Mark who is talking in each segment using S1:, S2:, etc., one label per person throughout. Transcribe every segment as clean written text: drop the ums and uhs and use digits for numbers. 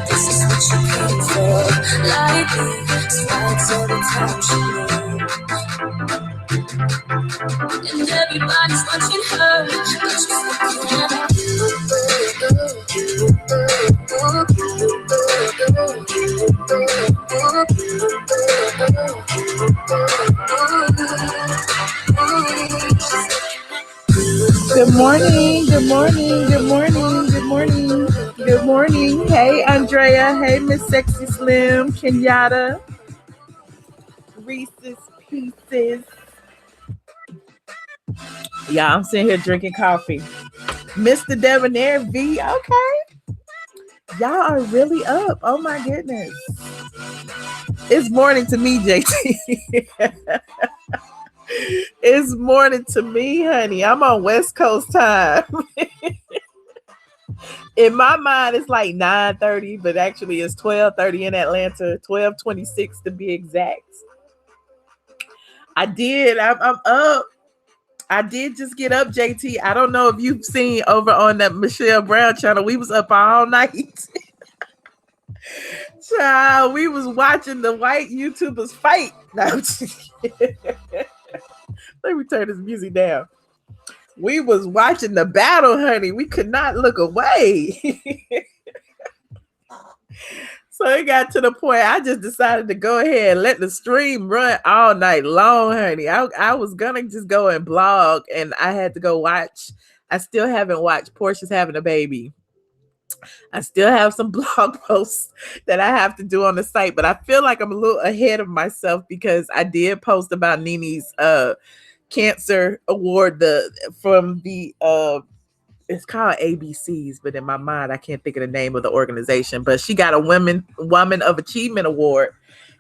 S1: This is what you came for. Lightly, slides all the time she moves. And everybody's watching her, but she's looking at Good morning, good morning, good morning, good morning, good morning. Hey, Andrea. Hey, Miss Sexy Slim, Kenyatta, Reese's Pieces. Yeah, I'm sitting here drinking coffee. Mr. Debonair V, okay. Y'all are really up. Oh my goodness. It's morning to me, JT. It's morning to me, honey. I'm on West Coast time. In my mind, it's like 9:30, but actually it's 12:30 in Atlanta, 12:26 to be exact. I'm up. I did just get up, JT. I don't know if you've seen over on that Michelle Brown channel. We was up all night. Child, we was watching the white YouTubers fight. No, let me turn this music down. We was watching the battle, honey. We could not look away. So it got to the point I just decided to go ahead and let the stream run all night long, honey. I was gonna just go and blog, and I had to go watch. I still haven't watched Portia's having a baby. I still have some blog posts that I have to do on the site, but I feel like I'm a little ahead of myself because I did post about Nene's cancer award from the it's called ABCs, but in my mind I can't think of the name of the organization, but she got a Woman of Achievement Award.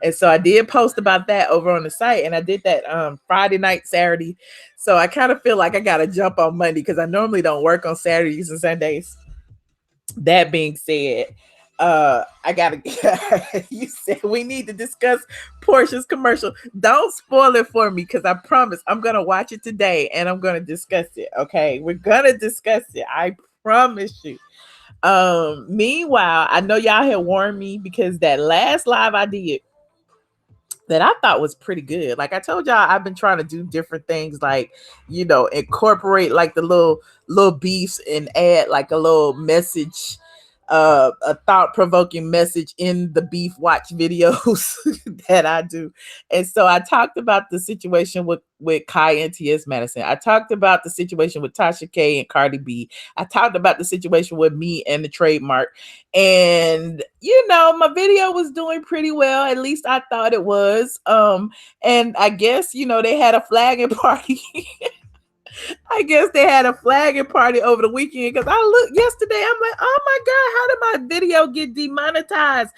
S1: And so I did post about that over on the site, and I did that Friday night, Saturday. So I kind of feel like I got to jump on Monday because I normally don't work on Saturdays and Sundays. That being said, I gotta you said we need to discuss Portia's commercial. Don't spoil it for me because I promise I'm gonna watch it today and I'm gonna discuss it. Okay, we're gonna discuss it. I promise you. Meanwhile, I know y'all had warned me because that last live I did that I thought was pretty good. Like I told y'all, I've been trying to do different things, like, you know, incorporate like the little beefs and add like a little message, a thought-provoking message in the beef watch videos that I do. And so I talked about the situation with Kai and T.S. Madison. I talked about the situation with Tasha K and Cardi B. I talked about the situation with me and the trademark. And, you know, my video was doing pretty well. At least I thought it was. And I guess, you know, they had a flagging party. I guess they had a flagging party over the weekend because I looked yesterday. I'm like, oh my God, how did my video get demonetized?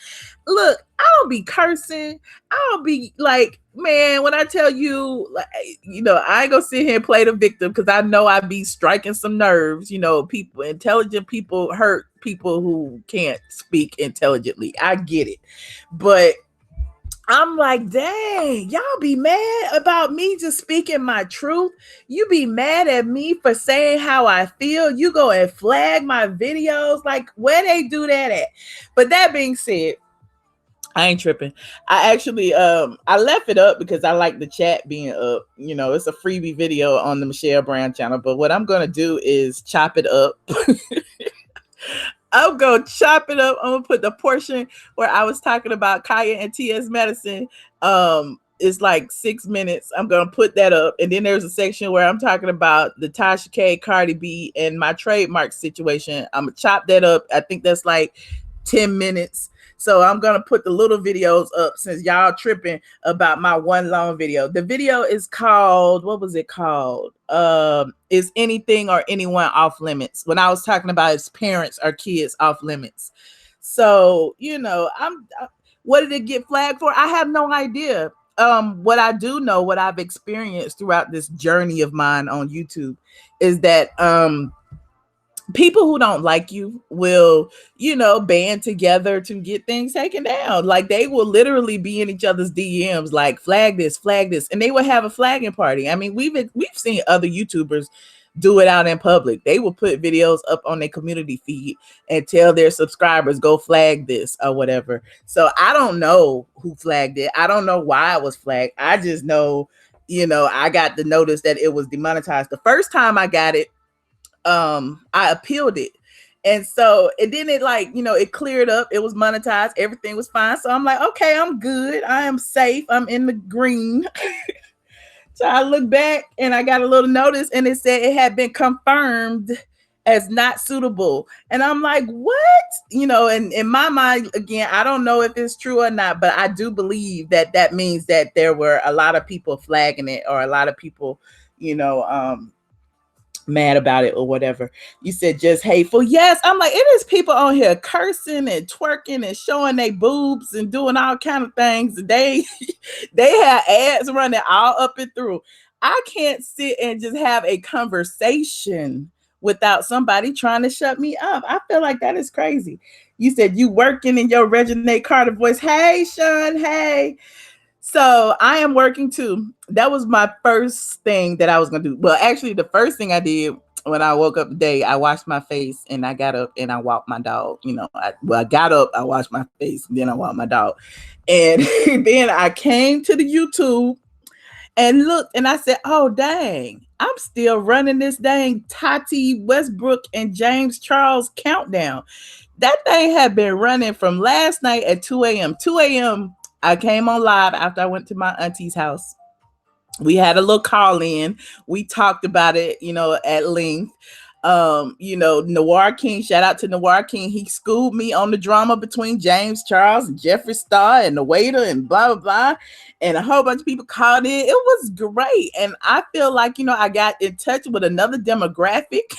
S1: Look, I don't be cursing. I don't be like, man, when I tell you, like, you know, I ain't gonna sit here and play the victim because I know I be striking some nerves. You know, intelligent people hurt people who can't speak intelligently. I get it. But I'm like, dang, y'all be mad about me just speaking my truth. You be mad at me for saying how I feel. You go and flag my videos. Like, where they do that at? But that being said, I ain't tripping. I actually, I left it up because I like the chat being up. You know, it's a freebie video on the Michelle Brown channel. But what I'm going to do is chop it up. I'm going to chop it up. I'm going to put the portion where I was talking about Kaya and T.S. Madison. It's like 6 minutes. I'm going to put that up. And then there's a section where I'm talking about the Tasha K, Cardi B, and my trademark situation. I'm going to chop that up. I think that's like 10 minutes. So I'm going to put the little videos up since y'all tripping about my one long video. The video is called, what was it called? Is anything or anyone off limits? When I was talking about his parents or kids off limits. So, you know, what did it get flagged for? I have no idea. What I do know, what I've experienced throughout this journey of mine on YouTube is that, people who don't like you will, band together to get things taken down. Like they will literally be in each other's DMs, like flag this, and they will have a flagging party. I mean, we've seen other YouTubers do it out in public. They will put videos up on their community feed and tell their subscribers, go flag this or whatever. So I don't know who flagged it. I don't know why it was flagged. I just know, I got the notice that it was demonetized. The first time I got it, I appealed it. And so and then it it cleared up. It was monetized. Everything was fine. So I'm like, okay, I'm good. I am safe. I'm in the green. So I look back and I got a little notice and it said it had been confirmed as not suitable. And I'm like, what? And in my mind, again, I don't know if it's true or not, but I do believe that that means that there were a lot of people flagging it, or a lot of people, mad about it or whatever. You said just hateful. Yes, I'm like, it is people on here cursing and twerking and showing their boobs and doing all kind of things. They have ads running all up and through. I can't sit and just have a conversation without somebody trying to shut me up. I feel like that is crazy. You said you working in your Reginald Carter voice. Hey, Sean. Hey. So I am working too. That was my first thing that I was going to do. Well, actually, the first thing I did when I woke up today, I washed my face and I got up and I walked my dog. I got up, I washed my face, and then I walked my dog. And then I came to the YouTube and looked and I said, oh, dang, I'm still running this dang Tati Westbrook and James Charles countdown. That thing had been running from last night at 2 a.m. 2 a.m. I came on live after I went to my auntie's house. We had a little call in. We talked about it, at length. Noir King, shout out to Noir King. He schooled me on the drama between James Charles and Jeffree Star and the waiter and blah, blah, blah. And a whole bunch of people called in. It was great. And I feel like, I got in touch with another demographic.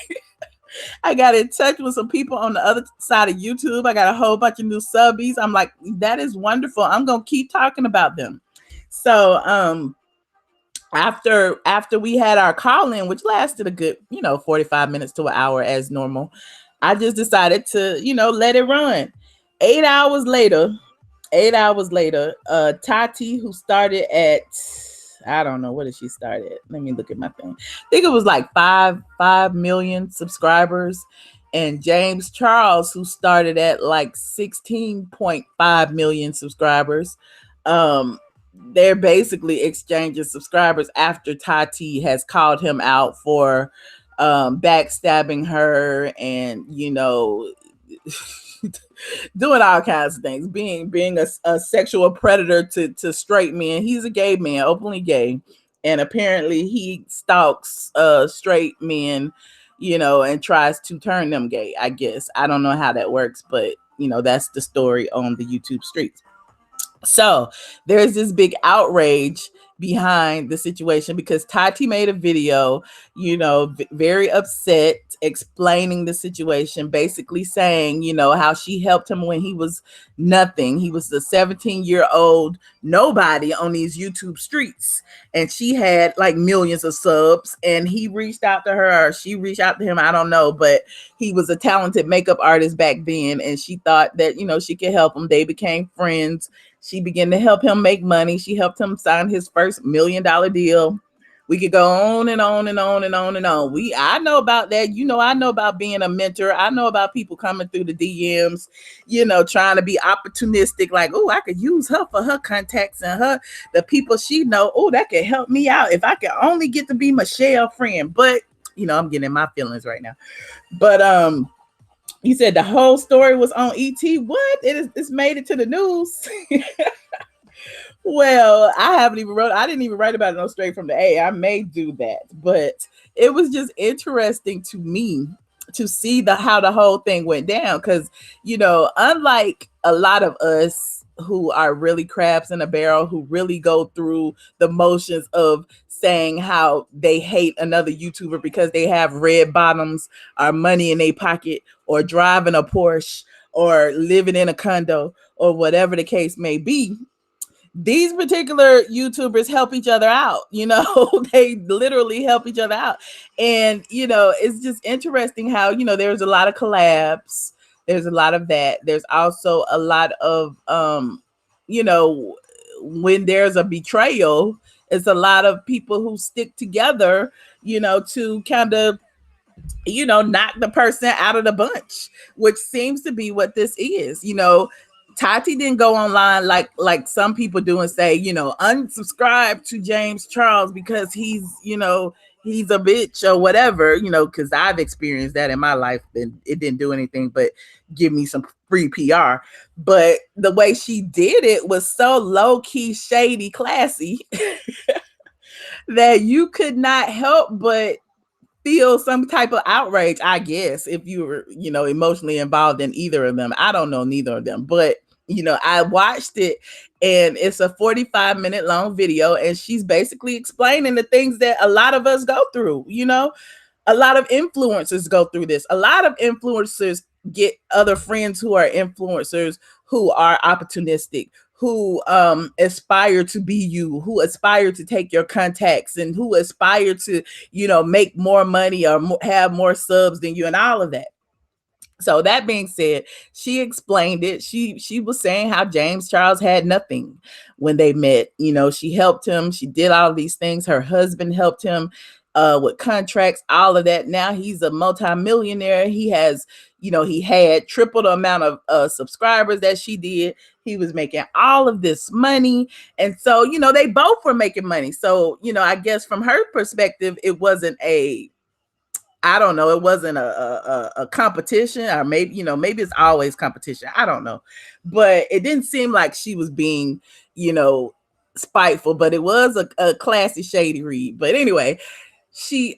S1: I got in touch with some people on the other side of YouTube. I got a whole bunch of new subbies. I'm like, that is wonderful. I'm going to keep talking about them. So, after we had our call in, which lasted a good, 45 minutes to an hour as normal, I just decided to, let it run. 8 hours later, Tati, who started at, I don't know, what did she start at? Let me look at my thing. I think it was like 5 million subscribers. And James Charles, who started at like 16.5 million subscribers. They're basically exchanging subscribers after Tati has called him out for backstabbing her and, doing all kinds of things, being a sexual predator to straight men. He's a gay man, openly gay, and apparently he stalks straight men, and tries to turn them gay. I guess I don't know how that works, but that's the story on the YouTube streets. So there's this big outrage behind the situation because Tati made a video, very upset, explaining the situation, basically saying, how she helped him when he was nothing. He was a 17-year-old nobody on these YouTube streets. And she had like millions of subs, and he reached out to her, or she reached out to him. I don't know, but he was a talented makeup artist back then. And she thought that, she could help him. They became friends. She began to help him make money. She helped him sign his first $1 million deal. We could go on and on and on and on and on. I know about that. I know about being a mentor. I know about people coming through the DMs, trying to be opportunistic. Like, oh, I could use her for her contacts and the people she know. Oh, that could help me out if I could only get to be Michelle's friend. But, I'm getting in my feelings right now. But, you said the whole story was on ET. What? It's made it to the news. Well, I didn't even write about it on Straight from the A. I may do that, but it was just interesting to me to see how the whole thing went down. Because, unlike a lot of us who are really crabs in a barrel, who really go through the motions of saying how they hate another YouTuber because they have red bottoms or money in their pocket or driving a Porsche or living in a condo or whatever the case may be. these particular YouTubers help each other out, you know. They literally help each other out. And, you know, it's just interesting how, you know, there's a lot of collabs. There's a lot of that. There's also a lot of, you know, when there's a betrayal, it's a lot of people who stick together, you know, to kind of, you know, knock the person out of the bunch, which seems to be what this is. You know, Tati didn't go online like some people do and say, you know, unsubscribe to James Charles because he's, you know, he's a bitch or whatever, you know, because I've experienced that in my life and it didn't do anything but give me some free PR. But the way she did it was so low key, shady, classy that you could not help but feel some type of outrage, I guess, if you were, you know, emotionally involved in either of them. I don't know neither of them, but you know, I watched it and it's a 45-minute long video and she's basically explaining the things that a lot of us go through, you know. A lot of influencers go through this. A lot of influencers get other friends who are influencers who are opportunistic, who aspire to be you, who aspire to take your contacts, and who aspire to, you know, make more money or have more subs than you, and all of that. So that being said, she explained it. She was saying how James Charles had nothing when they met. You know, she helped him. She did all of these things. Her husband helped him with contracts, all of that. Now he's a multimillionaire. He has, you know, he had triple the amount of subscribers that she did. He was making all of this money. And so, you know, they both were making money. So, you know, I guess from her perspective, it wasn't a, I don't know. It wasn't a competition, or maybe, you know, maybe it's always competition. I don't know. But it didn't seem like she was being, you know, spiteful, but it was a classy, shady read. But anyway, she,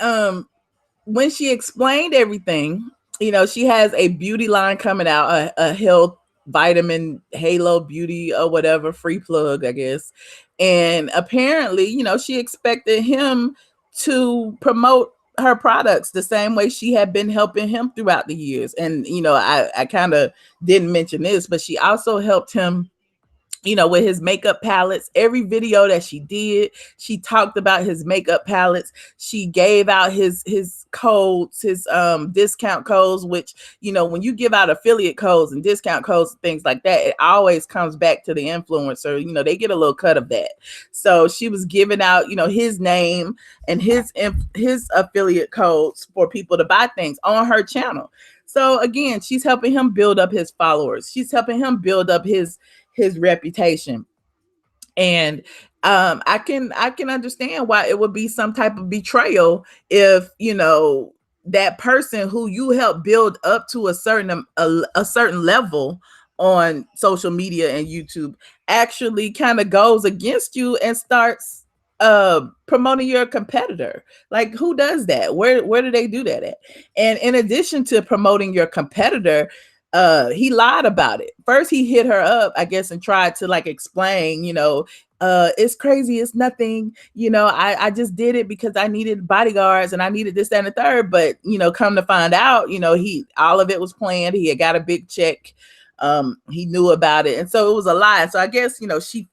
S1: when she explained everything, you know, she has a beauty line coming out, a health vitamin halo beauty or whatever, free plug, I guess. And apparently, you know, she expected him to promote her products the same way she had been helping him throughout the years. And, you know, I kind of didn't mention this, but she also helped him, you know, with his makeup palettes. Every video that she did, she talked about his makeup palettes. She gave out his codes, his discount codes, which, you know, when you give out affiliate codes and discount codes, things like that, it always comes back to the influencer. You know, they get a little cut of that. So she was giving out, you know, his name and his affiliate codes for people to buy things on her channel. So again, she's helping him build up his followers. She's helping him build up his reputation. And I can understand why it would be some type of betrayal if, you know, that person who you help build up to a certain level on social media and YouTube actually kind of goes against you and starts promoting your competitor. Like, who does that? Where do they do that at? And in addition to promoting your competitor, he lied about it. First he hit her up, I guess, and tried to like explain, you know, it's crazy, it's nothing, you know, I just did it because I needed bodyguards and I needed this, that, and the third. But, you know, come to find out, you know, all of it was planned. He had got a big check. He knew about it, and so it was a lie. So I guess, you know, she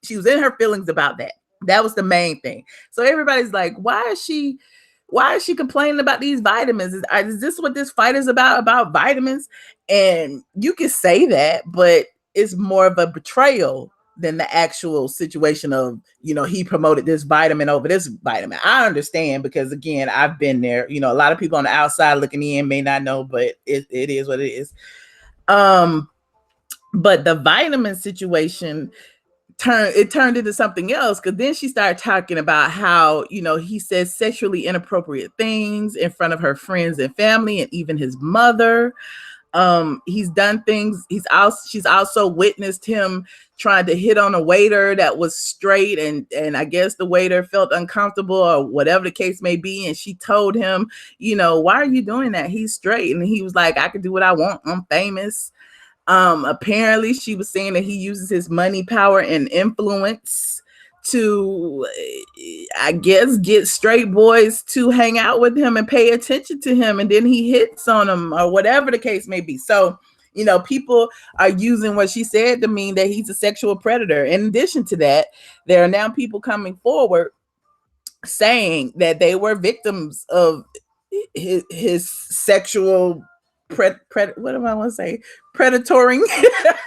S1: was in her feelings about that. That was the main thing. So everybody's like, why is she complaining about these vitamins? Is this what this fight is about vitamins? And you can say that, but it's more of a betrayal than the actual situation of, you know, he promoted this vitamin over this vitamin. I understand, because again, I've been there. You know, a lot of people on the outside looking in may not know, but it is what it is. But the vitamin situation turned into something else, because then she started talking about how, you know, he says sexually inappropriate things in front of her friends and family and even his mother. He's done things. She's also witnessed him trying to hit on a waiter that was straight, and I guess the waiter felt uncomfortable or whatever the case may be, and she told him, you know, why are you doing that? He's straight. And he was like, I can do what I want. I'm famous. Apparently she was saying that he uses his money, power, and influence to, I guess, get straight boys to hang out with him and pay attention to him, and then he hits on them or whatever the case may be. So, You know, people are using what she said to mean that he's a sexual predator. In addition to that, there are now people coming forward saying that they were victims of his sexual what do I want to say? Predatoring.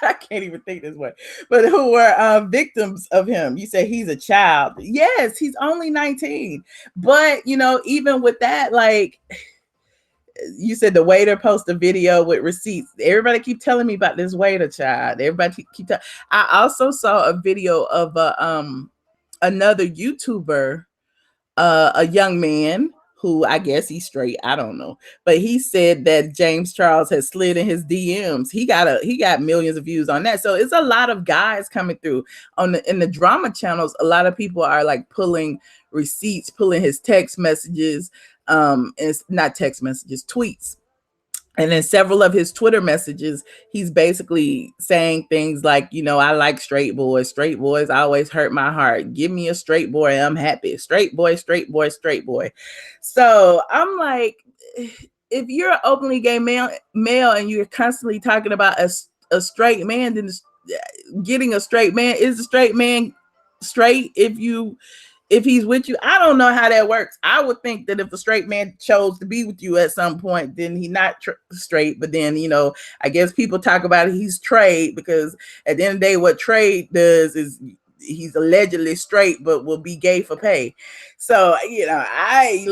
S1: I can't even think this way, but who were victims of him. You say he's a child. Yes, he's only 19. But, you know, even with that, like you said, the waiter post a video with receipts. Everybody keep telling me about this waiter, child. Everybody keep telling. I also saw a video of another YouTuber, a young man who I guess he's straight. I don't know, but he said that James Charles has slid in his DMs. He got millions of views on that. So it's a lot of guys coming through in the drama channels. A lot of people are like pulling receipts, pulling his text messages. It's not text messages, tweets. And in several of his Twitter messages, he's basically saying things like, you know, I like straight boys. Straight boys always hurt my heart. Give me a straight boy, I'm happy. Straight boy, straight boy, straight boy. So I'm like, if you're an openly gay male and you're constantly talking about a straight man, then getting a straight man, is a straight man straight if he's with you? I don't know how that works. I would think that if a straight man chose to be with you at some point, then he not straight. But then, you know, I guess people talk about it, he's trade, because at the end of the day, what trade does is he's allegedly straight, but will be gay for pay. So, you know, I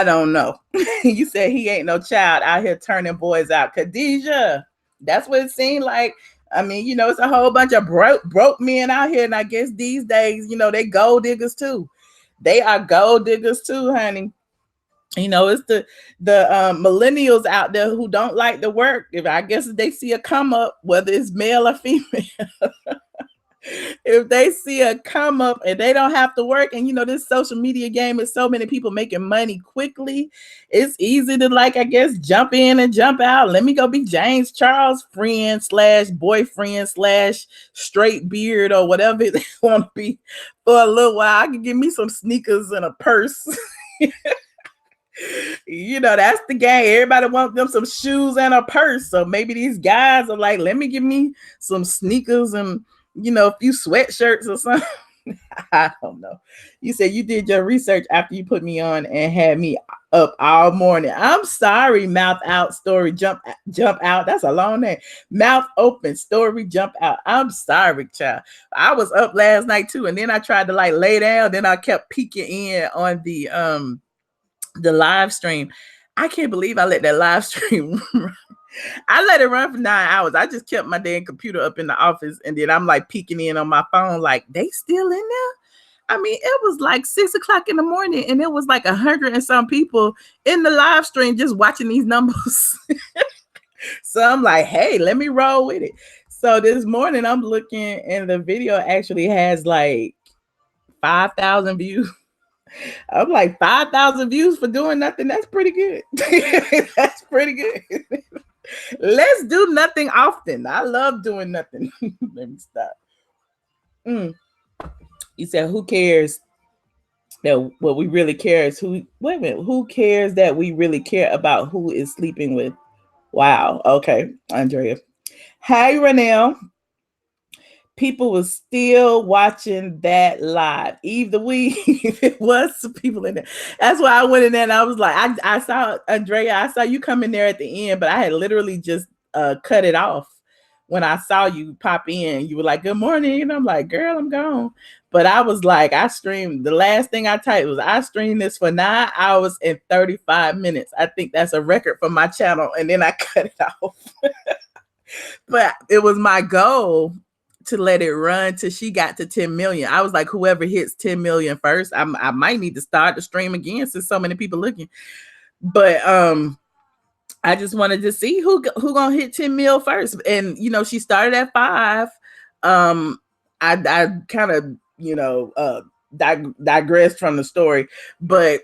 S1: don't know. You said he ain't no child out here turning boys out. Khadijah, that's what it seemed like. I mean, you know, it's a whole bunch of broke men out here. And I guess these days, you know, they gold diggers too. They are gold diggers too, honey. You know, it's the millennials out there who don't like to work. If I guess if they see a come up, whether it's male or female, if they see a come up and they don't have to work, and you know, this social media game is so many people making money quickly, it's easy to, like, I guess, jump in and jump out. Let me go be James Charles friend / boyfriend / straight beard or whatever they want to be for a little while. I can give me some sneakers and a purse. You know, that's the game. Everybody wants them some shoes and a purse. So maybe these guys are like, let me give me some sneakers and, you know, a few sweatshirts or something. I don't know. You said you did your research after you put me on and had me up all morning. I'm sorry, mouth out story jump out. That's a long name. Mouth open story jump out. I'm sorry, child. I was up last night too, and then I tried to like lay down. Then I kept peeking in on the live stream. I can't believe I let that live stream run. I let it run for 9 hours. I just kept my damn computer up in the office, and then I'm like peeking in on my phone, like, they still in there? I mean, it was like 6 o'clock in the morning, and it was like 100 and some people in the live stream just watching these numbers. So I'm like, hey, let me roll with it. So this morning I'm looking, and the video actually has like 5,000 views. I'm like, 5,000 views for doing nothing? That's pretty good. That's pretty good. Let's do nothing often. I love doing nothing. Let me stop. You said, who cares that what we really care is who? Wait a minute. Who cares that we really care about who is sleeping with? Wow. Okay, Andrea. Hi, Renelle. People were still watching that live. Eve the Weave. It was some people in there. That's why I went in there and I was like, I saw Andrea, I saw you come in there at the end, but I had literally just cut it off when I saw you pop in. You were like, good morning. And I'm like, girl, I'm gone. But I was like, I streamed. The last thing I typed was, I streamed this for 9 hours and 35 minutes. I think that's a record for my channel. And then I cut it off. But it was my goal to let it run till she got to 10 million. I was like, whoever hits 10 million first, I might need to start the stream again since so many people looking. But I just wanted to see who gonna hit 10 mil first. And you know, she started at 5. I kind of, you know, digressed from the story, but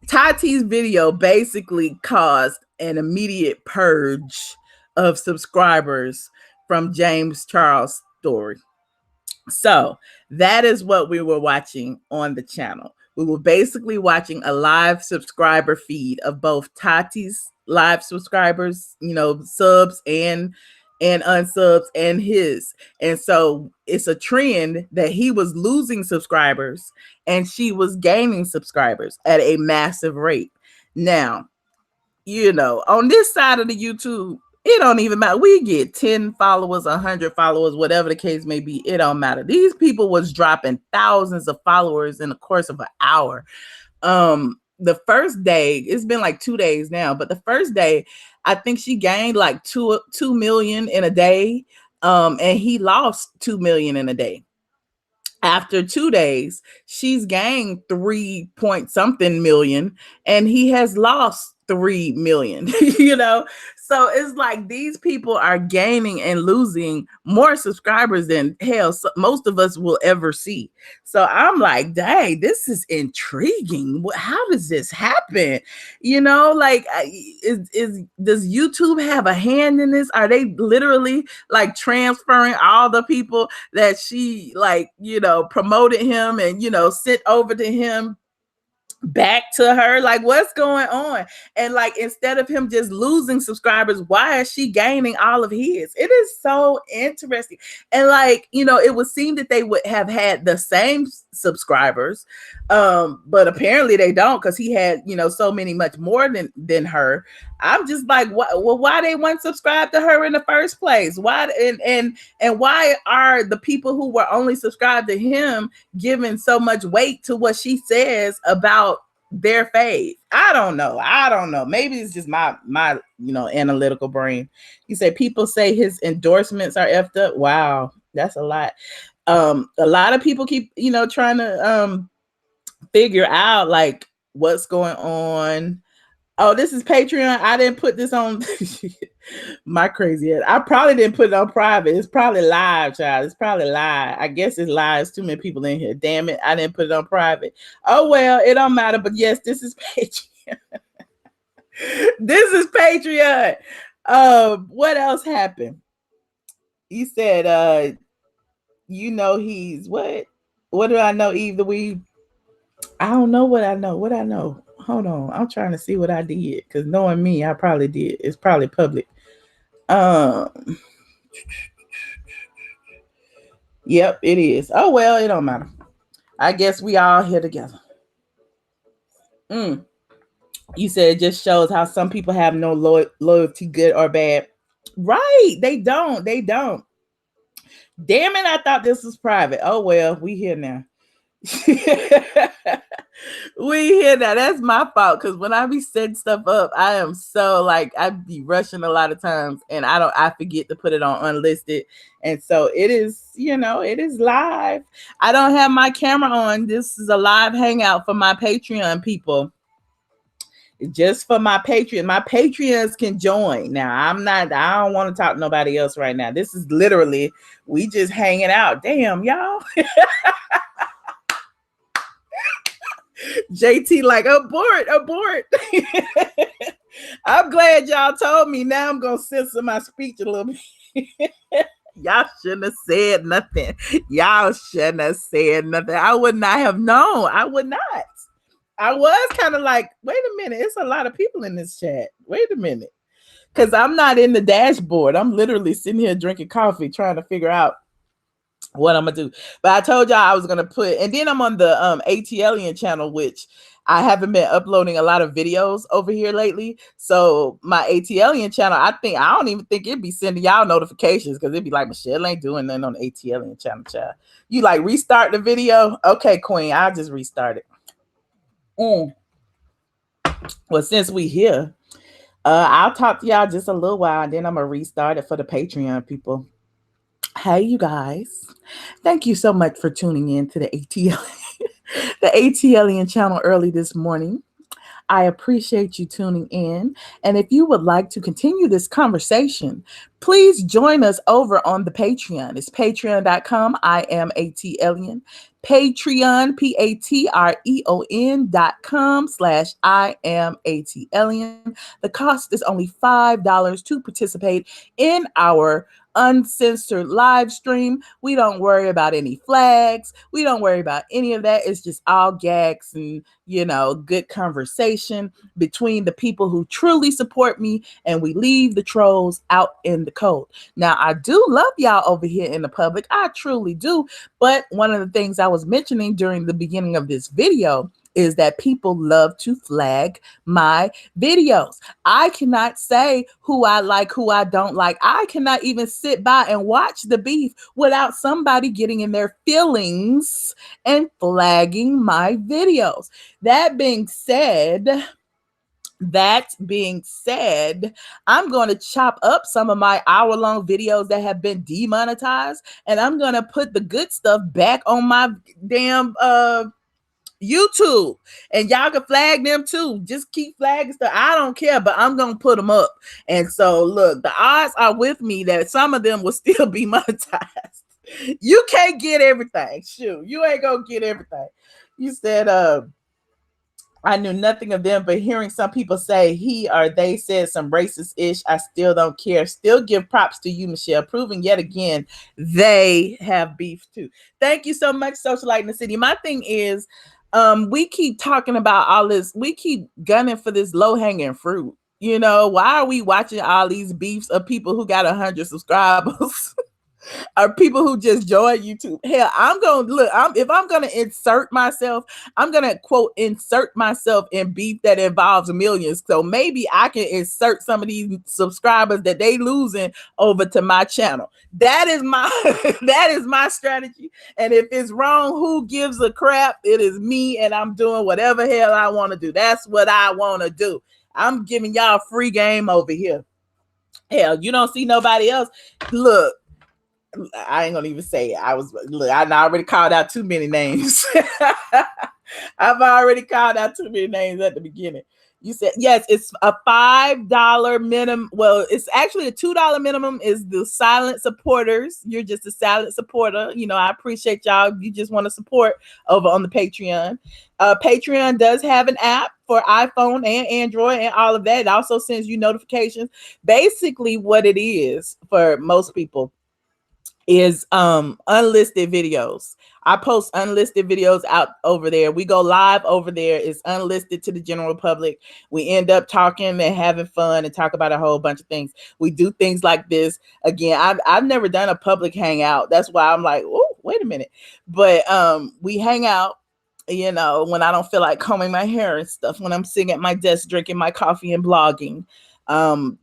S1: Tati's video basically caused an immediate purge of subscribers from James Charles' story. So that is what we were watching on the channel. We were basically watching a live subscriber feed of both Tati's live subscribers, subs and unsubs, and his. And so it's a trend that he was losing subscribers and she was gaining subscribers at a massive rate. Now, on this side of the YouTube, it don't even matter. We get 10 followers, 100 followers, whatever the case may be. It don't matter. These people was dropping thousands of followers in the course of an hour. The first day, it's been like 2 days now, but the first day, I think she gained like 2 million in a day. And he lost 2 million in a day. After 2 days, she's gained 3 point something million and he has lost 3 million, So it's like these people are gaining and losing more subscribers than hell most of us will ever see. So I'm like, dang, this is intriguing. How does this happen? Does YouTube have a hand in this? Are they literally like transferring all the people that she promoted him and sent over to him back to her? Like, what's going on? And like, instead of him just losing subscribers, why is she gaining all of his? It is so interesting. And like, it would seem that they would have had the same subscribers, but apparently they don't, because he had so many much more than her. I'm just like, why they weren't subscribed to her in the first place? Why and why are the people who were only subscribed to him giving so much weight to what she says about their faith? I don't know. Maybe it's just my analytical brain. You say people say his endorsements are effed up. Wow, that's a lot. A lot of people keep trying to figure out like what's going on. Oh, this is Patreon. I didn't put this on my crazy head. I probably didn't put it on private. It's probably live, child. It's probably live. I guess it's live. There's too many people in here. Damn it. I didn't put it on private. Oh, well, it don't matter. But yes, this is Patreon. This is Patreon. What else happened? You said, he's what? What do I know, Eve the Weed? I don't know what I know. What I know. Hold on. I'm trying to see what I did, because knowing me, I probably did. It's probably public. Yep, it is. Oh, well, it don't matter. I guess we all here together. You said it just shows how some people have no loyalty, good or bad. Right. They don't. Damn it. I thought this was private. Oh, well, we here now. We hear that. That's my fault, because when I be setting stuff up, I am so like, I be rushing a lot of times, and I forget to put it on unlisted. And so it is, it is live. I don't have my camera on. This is a live hangout for my Patreon people. Just for my Patreon. My Patreons can join. Now, I don't want to talk to nobody else right now. This is literally, we just hanging out. Damn, y'all. JT like, abort. I'm glad y'all told me. Now I'm gonna censor my speech a little bit. Y'all shouldn't have said nothing. I would not have known. I would not. I was kind of like, wait a minute, it's a lot of people in this chat. Wait a minute. Because I'm not in the dashboard. I'm literally sitting here drinking coffee, trying to figure out what I'm gonna do. But I told y'all I was gonna put, and then I'm on the ATLien channel, which I haven't been uploading a lot of videos over here lately. So my ATLien channel, I don't even think it'd be sending y'all notifications, because it'd be like, Michelle ain't doing nothing on the ATLien channel, child. You like restart the video? Okay, Queen, I'll just restart it. Well, since we here, I'll talk to y'all just a little while, and then I'm gonna restart it for the Patreon people. Hey, you guys. Thank you so much for tuning in to the ATLien channel early this morning. I appreciate you tuning in. And if you would like to continue this conversation, please join us over on the Patreon. It's patreon.com, iamATLien, Patreon, patreon.com/iamATLien. The cost is only $5 to participate in our uncensored live stream. We don't worry about any flags. We don't worry about any of that. It's just all gags and, good conversation between the people who truly support me, and we leave the trolls out in the cold. Now, I do love y'all over here in the public. I truly do. But one of the things I was mentioning during the beginning of this video is that people love to flag my videos. I cannot say who I like, who I don't like. I cannot even sit by and watch the beef without somebody getting in their feelings and flagging my videos. That being said, I'm going to chop up some of my hour-long videos that have been demonetized, and I'm going to put the good stuff back on my damn YouTube, and y'all can flag them too. Just keep flagging stuff. I don't care, but I'm gonna put them up. And so look, the odds are with me that some of them will still be monetized. You can't get everything. Shoot, you ain't gonna get everything. You said I knew nothing of them, but hearing some people say he or they said some racist-ish, I still don't care. Still give props to you, Michelle, proving yet again they have beef too. Thank you so much, Socialite in the City. My thing is, we keep talking about all this. We keep gunning for this low-hanging fruit. Why are we watching all these beefs of people who got 100 subscribers? Are people who just join YouTube? Hell, if I'm gonna insert myself, I'm gonna quote insert myself in beef that involves millions. So maybe I can insert some of these subscribers that they losing over to my channel. That is my that is my strategy. And if it's wrong, who gives a crap? It is me, and I'm doing whatever hell I want to do. That's what I want to do. I'm giving y'all free game over here. Hell, you don't see nobody else. Look, I ain't gonna even say it. I already called out too many names. I've already called out too many names at the beginning. You said, yes, it's a $5 minimum. Well, it's actually a $2 minimum is the silent supporters. You're just a silent supporter. I appreciate y'all. You just want to support over on the Patreon. Patreon does have an app for iPhone and Android and all of that. It also sends you notifications. Basically, what it is for most people is unlisted videos. I post unlisted videos out over there. We go live over there. It's unlisted to the general public. We end up talking and having fun and talk about a whole bunch of things. We do things like this. Again, I've never done a public hangout. That's why I'm like, oh, wait a minute. But we hang out, when I don't feel like combing my hair and stuff, when I'm sitting at my desk drinking my coffee and blogging.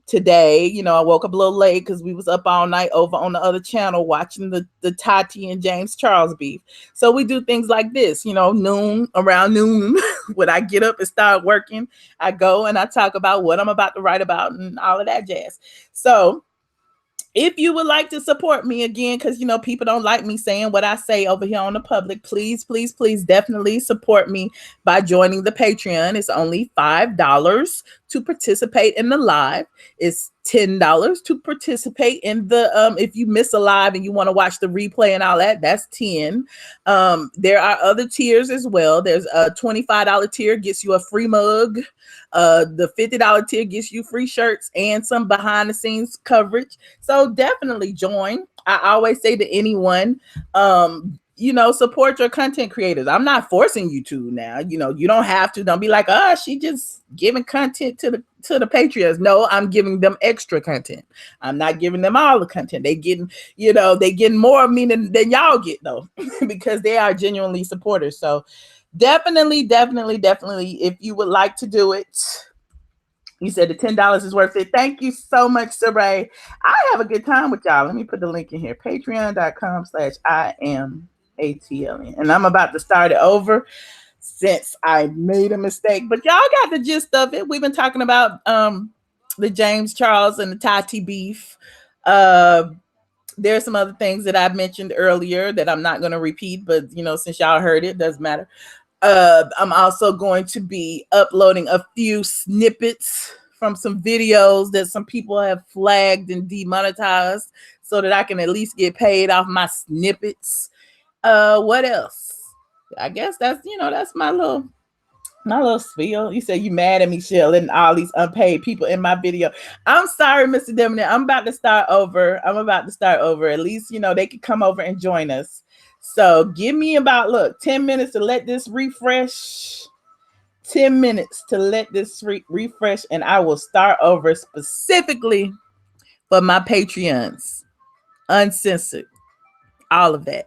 S1: Today, I woke up a little late because we was up all night over on the other channel watching the Tati and James Charles beef. So we do things like this, around noon when I get up and start working, I go and I talk about what I'm about to write about and all of that jazz. So if you would like to support me again, because, people don't like me saying what I say over here on the public, please, please, please definitely support me by joining the Patreon. It's only $5 to participate in the live. It's $10 to participate in the, if you miss a live and you want to watch the replay and all that, that's $10. There are other tiers as well. There's a $25 tier gets you a free mug. The $50 tier gets you free shirts and some behind the scenes coverage. So definitely join. I always say to anyone, support your content creators. I'm not forcing you to now. You don't have to. Don't be like, she just giving content to the Patreons. No, I'm giving them extra content. I'm not giving them all the content. They getting, they getting more of me than y'all get though, because they are genuinely supporters. So definitely, if you would like to do it, you said the $10 is worth it. Thank you so much, Saray. I have a good time with y'all. Let me put the link in here. Patreon.com/iamATLien. And I'm about to start it over since I made a mistake. But y'all got the gist of it. We've been talking about the James Charles and the Tati beef. There are some other things that I've mentioned earlier that I'm not going to repeat, but since y'all heard it, doesn't matter. I'm also going to be uploading a few snippets from some videos that some people have flagged and demonetized so that I can at least get paid off my snippets. What else? I guess that's, that's my little spiel. You say you mad at me, Shell, and all these unpaid people in my video. I'm sorry, Mr. Demon. I'm about to start over. At least, they could come over and join us. So give me about, 10 minutes to let this refresh. 10 minutes to let this refresh, and I will start over specifically for my Patreons. Uncensored. All of that.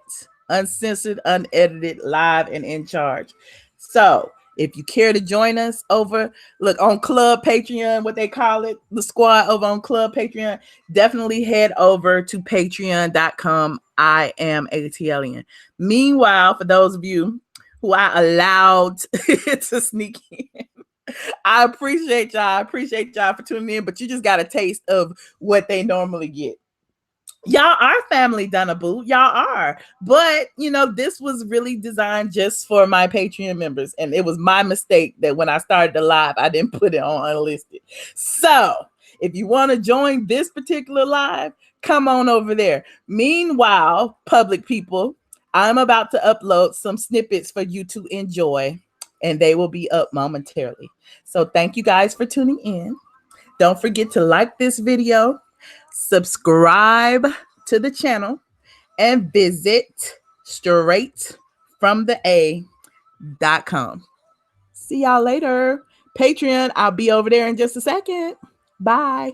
S1: Uncensored, unedited, live, and in charge. So if you care to join us over, on Club Patreon, what they call it, the squad over on Club Patreon, definitely head over to patreon.com. iamATLien. Meanwhile, for those of you who I allowed to sneak in, I appreciate y'all. I appreciate y'all for tuning in, but you just got a taste of what they normally get. Y'all are family, Dunaboo. Y'all are. But, this was really designed just for my Patreon members. And it was my mistake that when I started the live, I didn't put it on unlisted. So if you want to join this particular live, come on over there. Meanwhile, public people, I'm about to upload some snippets for you to enjoy, and they will be up momentarily. So thank you guys for tuning in. Don't forget to like this video, subscribe to the channel, and visit straightfromtheA.com. See y'all later. Patreon, I'll be over there in just a second. Bye.